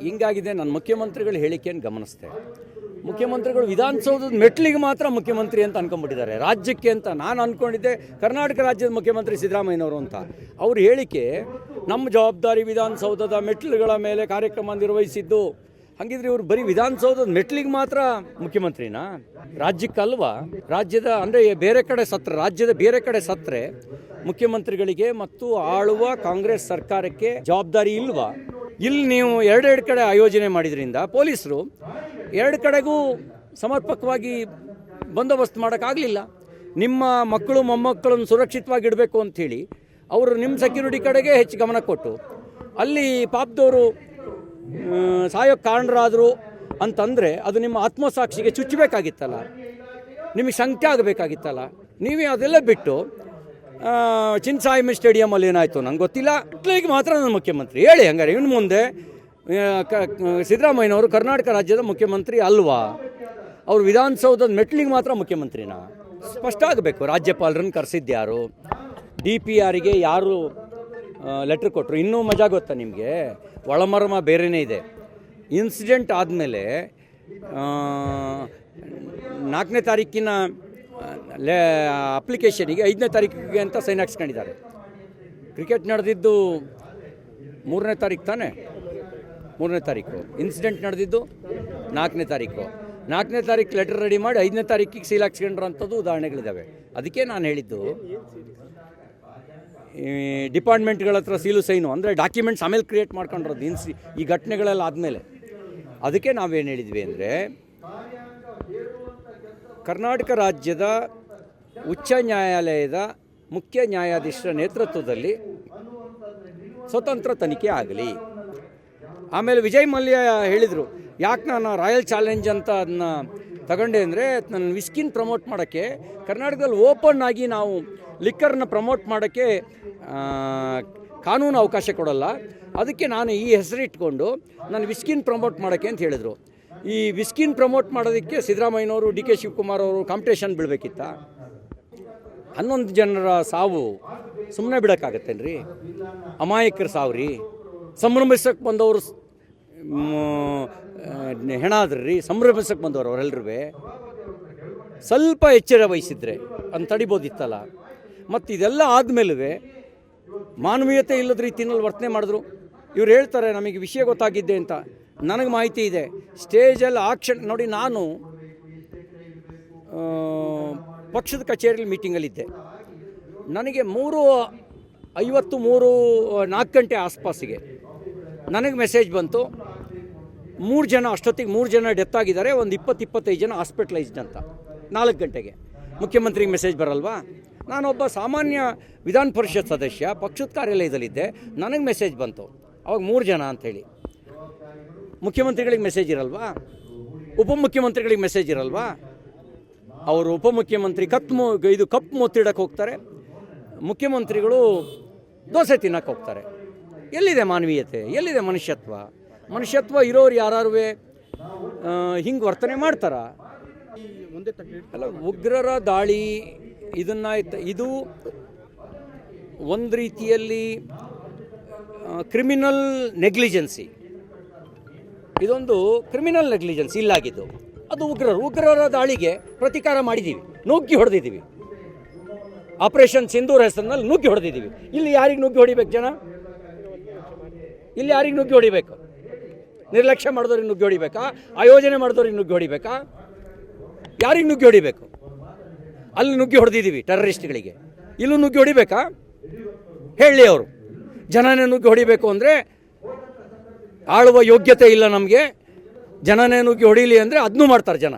ಹಿಂಗಾಗಿದೆ. ನಾನು ಮುಖ್ಯಮಂತ್ರಿಗಳ ಹೇಳಿಕೆಯನ್ನು ಗಮನಿಸಿದೆ. ಮುಖ್ಯಮಂತ್ರಿಗಳು ವಿಧಾನಸೌಧದ ಮೆಟ್ಲಿಗೆ ಮಾತ್ರ ಮುಖ್ಯಮಂತ್ರಿ ಅಂತ ಅನ್ಕೊಂಡ್ಬಿಟ್ಟಿದ್ದಾರೆ, ರಾಜ್ಯಕ್ಕೆ ಅಂತ ನಾನು ಅಂದ್ಕೊಂಡಿದ್ದೆ ಕರ್ನಾಟಕ ರಾಜ್ಯದ ಮುಖ್ಯಮಂತ್ರಿ ಸಿದ್ದರಾಮಯ್ಯನವರು ಅಂತ. ಅವ್ರ ಹೇಳಿಕೆ ನಮ್ಮ ಜವಾಬ್ದಾರಿ ವಿಧಾನಸೌಧದ ಮೆಟ್ಲುಗಳ ಮೇಲೆ ಕಾರ್ಯಕ್ರಮ ನಿರ್ವಹಿಸಿದ್ದು. ಹಾಗಿದ್ರೆ ಇವರು ಬರೀ ವಿಧಾನಸೌಧದ ಮೆಟ್ಲಿಗೆ ಮಾತ್ರ ಮುಖ್ಯಮಂತ್ರಿನಾ, ರಾಜ್ಯಕ್ಕಲ್ವಾ? ರಾಜ್ಯದ ಅಂದರೆ ಬೇರೆ ಕಡೆ ಸತ್ರ, ರಾಜ್ಯದ ಬೇರೆ ಕಡೆ ಸತ್ರೆ ಮುಖ್ಯಮಂತ್ರಿಗಳಿಗೆ ಮತ್ತು ಆಳುವ ಕಾಂಗ್ರೆಸ್ ಸರ್ಕಾರಕ್ಕೆ ಜವಾಬ್ದಾರಿ ಇಲ್ವಾ? ಇಲ್ಲಿ ನೀವು ಎರಡೆರಡು ಕಡೆ ಆಯೋಜನೆ ಮಾಡಿದ್ರಿಂದ ಪೊಲೀಸರು ಎರಡು ಕಡೆಗೂ ಸಮರ್ಪಕವಾಗಿ ಬಂದೋಬಸ್ತ್ ಮಾಡೋಕ್ಕಾಗಲಿಲ್ಲ. ನಿಮ್ಮ ಮಕ್ಕಳು ಮೊಮ್ಮಕ್ಕಳನ್ನು ಸುರಕ್ಷಿತವಾಗಿ ಇಡಬೇಕು ಅಂಥೇಳಿ ಅವರು ನಿಮ್ಮ ಸೆಕ್ಯೂರಿಟಿ ಕಡೆಗೆ ಹೆಚ್ಚು ಗಮನ ಕೊಟ್ಟು ಅಲ್ಲಿ ಪಾಪದವರು ಸಾಯೋಕ್ಕೆ ಕಾರಣರಾದರು ಅಂತಂದರೆ ಅದು ನಿಮ್ಮ ಆತ್ಮಸಾಕ್ಷಿಗೆ ಚುಚ್ಚಬೇಕಾಗಿತ್ತಲ್ಲ, ನಿಮಗೆ ಶಂಕೆ ಆಗಬೇಕಾಗಿತ್ತಲ್ಲ. ನೀವೇ ಅದೆಲ್ಲ ಬಿಟ್ಟು ಚಿನ್ನಸ್ವಾಮಿ ಸ್ಟೇಡಿಯಮಲ್ಲಿ ಏನಾಯಿತು ನಂಗೆ ಗೊತ್ತಿಲ್ಲ, ಇಟ್ಲಿಗೆ ಮಾತ್ರ ನನ್ನ ಮುಖ್ಯಮಂತ್ರಿ ಹೇಳಿ. ಹಂಗಾರೆ ಇನ್ನು ಮುಂದೆ ಸಿದ್ದರಾಮಯ್ಯನವರು ಕರ್ನಾಟಕ ರಾಜ್ಯದ ಮುಖ್ಯಮಂತ್ರಿ ಅಲ್ವಾ? ಅವರು ವಿಧಾನಸೌಧದ ಮೆಟ್ಲಿಗೆ ಮಾತ್ರ ಮುಖ್ಯಮಂತ್ರಿನಾ? ಸ್ಪಷ್ಟ ಆಗಬೇಕು. ರಾಜ್ಯಪಾಲರನ್ನು ಕರೆಸಿದ್ಯಾರು, DPRಗೆ ಯಾರು ಲೆಟ್ರ್ ಕೊಟ್ಟರು? ಇನ್ನೂ ಮಜಾ ಗೊತ್ತಾ ನಿಮಗೆ? ಒಳಮರ್ಮ ಬೇರೆಯೇ ಇದೆ. ಇನ್ಸಿಡೆಂಟ್ ಆದಮೇಲೆ 4ನೇ ತಾರೀಕಿನ ಅಪ್ಲಿಕೇಶನಿಗೆ 5ನೇ ತಾರೀಕಿಗೆ ಅಂತ ಸೈನ್ ಹಾಕ್ಸ್ಕೊಂಡಿದ್ದಾರೆ. ಕ್ರಿಕೆಟ್ ನಡೆದಿದ್ದು 3ನೇ ತಾರೀಕು ತಾನೇ? 3ನೇ ತಾರೀಕು. ಇನ್ಸಿಡೆಂಟ್ ನಡೆದಿದ್ದು 4ನೇ ತಾರೀಕು. 4ನೇ ತಾರೀಕು ಲೆಟರ್ ರೆಡಿ ಮಾಡಿ 5ನೇ ತಾರೀಕಿಗೆ ಸೀಲ್ ಹಾಕ್ಸ್ಕೊಂಡ್ರಂಥದ್ದು ಉದಾಹರಣೆಗಳಿದ್ದಾವೆ. ಅದಕ್ಕೆ ನಾನು ಹೇಳಿದ್ದು ಡಿಪಾರ್ಟ್ಮೆಂಟ್ಗಳ ಹತ್ರ ಸೀಲು ಸೈನು ಅಂದರೆ ಡಾಕ್ಯುಮೆಂಟ್ಸ್ ಆಮೇಲೆ ಕ್ರಿಯೇಟ್ ಮಾಡ್ಕೊಂಡಿರೋದು ಈ ಘಟನೆಗಳೆಲ್ಲ ಆದಮೇಲೆ. ಅದಕ್ಕೆ ನಾವೇನು ಹೇಳಿದ್ವಿ ಅಂದರೆ ಕರ್ನಾಟಕ ರಾಜ್ಯದ ಉಚ್ಚ ನ್ಯಾಯಾಲಯದ ಮುಖ್ಯ ನ್ಯಾಯಾಧೀಶರ ನೇತೃತ್ವದಲ್ಲಿ ಸ್ವತಂತ್ರ ತನಿಖೆ ಆಗಲಿ. ಆಮೇಲೆ ವಿಜಯ್ ಮಲ್ಯ ಹೇಳಿದರು, ಯಾಕೆ ನಾನು ರಾಯಲ್ ಚಾಲೆಂಜ್ ಅಂತ ಅದನ್ನ ತಗೊಂಡೆ ಅಂದರೆ ನನ್ನ ವಿಸ್ಕಿನ್ ಪ್ರಮೋಟ್ ಮಾಡೋಕ್ಕೆ ಕರ್ನಾಟಕದಲ್ಲಿ ಓಪನ್ ಆಗಿ ನಾವು ಲಿಕ್ಕರ್ನ ಪ್ರಮೋಟ್ ಮಾಡೋಕ್ಕೆ ಕಾನೂನು ಅವಕಾಶ ಕೊಡಲ್ಲ, ಅದಕ್ಕೆ ನಾನು ಈ ಹೆಸರಿಟ್ಕೊಂಡು ನಾನು ವಿಸ್ಕಿನ್ ಪ್ರಮೋಟ್ ಮಾಡೋಕ್ಕೆ ಅಂತ ಹೇಳಿದರು. ಈ ವಿಸ್ಕಿನ್ ಪ್ರಮೋಟ್ ಮಾಡೋದಕ್ಕೆ ಸಿದ್ದರಾಮಯ್ಯನವರು DK ಶಿವಕುಮಾರ್ ಅವರು ಕಾಂಪಿಟೇಷನ್ ಬೀಳಬೇಕಿತ್ತ? 11 ಜನರ ಸಾವು ಸುಮ್ಮನೆ ಬಿಡೋಕ್ಕಾಗತ್ತೇನ್ರಿ? ಅಮಾಯಕರ ಸಾವು ರೀ. ಸಂಭ್ರಮಿಸಕ್ಕೆ ಬಂದವರು ಹೆಣ ಆದ್ರಿ, ಸಂಭ್ರಮಿಸಕ್ಕೆ ಬಂದವರು ಅವರೆಲ್ಲರೂ. ಸ್ವಲ್ಪ ಎಚ್ಚರ ವಹಿಸಿದ್ರೆ ಅಂತ ತಡಿಬೋದಿತ್ತಲ್ಲ. ಮತ್ತು ಇದೆಲ್ಲ ಆದಮೇಲೆ ಮಾನವೀಯತೆ ಇಲ್ಲದ ರೀತಿಯಲ್ಲಿ ವರ್ತನೆ ಮಾಡಿದ್ರು. ಇವ್ರು ಹೇಳ್ತಾರೆ ನಮಗೆ ವಿಷಯ ಗೊತ್ತಾಗಿದ್ದೆ ಅಂತ. ನನಗೆ ಮಾಹಿತಿ ಇದೆ. ಸ್ಟೇಜಲ್ಲಿ ಆಕ್ಷನ್ ನೋಡಿ, ನಾನು ಪಕ್ಷದ ಕಚೇರಿಯಲ್ಲಿ ಮೀಟಿಂಗಲ್ಲಿದ್ದೆ. ನನಗೆ 3:50 4 ಗಂಟೆ ಆಸ್ಪಾಸಿಗೆ ನನಗೆ ಮೆಸೇಜ್ ಬಂತು, 3 ಜನ ಅಷ್ಟೊತ್ತಿಗೆ 3 ಜನ ಡೆತ್ ಆಗಿದ್ದಾರೆ, ಒಂದು 20-25 ಜನ ಹಾಸ್ಪಿಟಲೈಸ್ಡ್ ಅಂತ. 4 ಗಂಟೆಗೆ ಮುಖ್ಯಮಂತ್ರಿಗೆ ಮೆಸೇಜ್ ಬರಲ್ವಾ? ನಾನೊಬ್ಬ ಸಾಮಾನ್ಯ ವಿಧಾನ ಪರಿಷತ್ ಸದಸ್ಯ, ಪಕ್ಷದ ಕಾರ್ಯಾಲಯದಲ್ಲಿದ್ದೆ. ನನಗೆ ಮೆಸೇಜ್ ಬಂತು ಅವಾಗ 3 ಜನ ಅಂಥೇಳಿ. ಮುಖ್ಯಮಂತ್ರಿಗಳಿಗೆ ಮೆಸೇಜ್ ಇರಲ್ವಾ? ಉಪಮುಖ್ಯಮಂತ್ರಿಗಳಿಗೆ ಮೆಸೇಜ್ ಇರಲ್ವಾ? ಅವರು ಉಪಮುಖ್ಯಮಂತ್ರಿ ಕಪ್ಪು ಮೊತ್ತಿಡಕ್ಕೆ ಹೋಗ್ತಾರೆ, ಮುಖ್ಯಮಂತ್ರಿಗಳು ದೋಸೆ ತಿನ್ನಕ್ಕೆ ಹೋಗ್ತಾರೆ. ಎಲ್ಲಿದೆ ಮಾನವೀಯತೆ? ಎಲ್ಲಿದೆ ಮನುಷ್ಯತ್ವ? ಮನುಷ್ಯತ್ವ ಇರೋರು ಯಾರು ಹಿಂಗೆ ವರ್ತನೆ ಮಾಡ್ತಾರ? ಅಲ್ಲ, ಉಗ್ರರ ದಾಳಿ ಇದು ಒಂದು ರೀತಿಯಲ್ಲಿ ಕ್ರಿಮಿನಲ್ ನೆಗ್ಲಿಜೆನ್ಸಿ. ಇದೊಂದು ಕ್ರಿಮಿನಲ್ ನೆಗ್ಲಿಜೆನ್ಸಿ ಇಲ್ಲಾಗಿದ್ದು. ಅದು ಉಗ್ರರ ದಾಳಿಗೆ ಪ್ರತೀಕಾರ ಮಾಡಿದ್ದೀವಿ, ನುಗ್ಗಿ ಹೊಡೆದಿದ್ದೀವಿ. ಆಪರೇಷನ್ ಸಿಂಧೂರ್ ಹೆಸರಿನಲ್ಲಿ ನುಗ್ಗಿ ಹೊಡೆದಿದ್ದೀವಿ. ಇಲ್ಲಿ ಯಾರಿಗೆ ನುಗ್ಗಿ ಹೊಡಿಬೇಕು ಜನ? ಇಲ್ಲಿ ಯಾರಿಗೆ ನುಗ್ಗಿ ಹೊಡಿಬೇಕು? ನಿರ್ಲಕ್ಷ್ಯ ಮಾಡಿದವ್ರಿಗೆ ನುಗ್ಗಿ ಹೊಡಿಬೇಕಾ? ಆಯೋಜನೆ ಮಾಡಿದವ್ರಿಗೆ ನುಗ್ಗಿ ಹೊಡಿಬೇಕಾ? ಯಾರಿಗೆ ನುಗ್ಗಿ ಹೊಡಿಬೇಕು? ಅಲ್ಲಿ ನುಗ್ಗಿ ಹೊಡೆದಿದ್ದೀವಿ ಟೆರರಿಸ್ಟ್ಗಳಿಗೆ. ಇಲ್ಲೂ ನುಗ್ಗಿ ಹೊಡಿಬೇಕಾ? ಹೇಳಿ ಅವರು. ಜನನೇ ನುಗ್ಗಿ ಹೊಡಿಬೇಕು ಅಂದರೆ ಆಳುವ ಯೋಗ್ಯತೆ ಇಲ್ಲ ನಮಗೆ. ಜನನೇ ನುಗ್ಗಿ ಹೊಡೀಲಿ ಅಂದರೆ ಅದನ್ನೂ ಮಾಡ್ತಾರೆ ಜನ.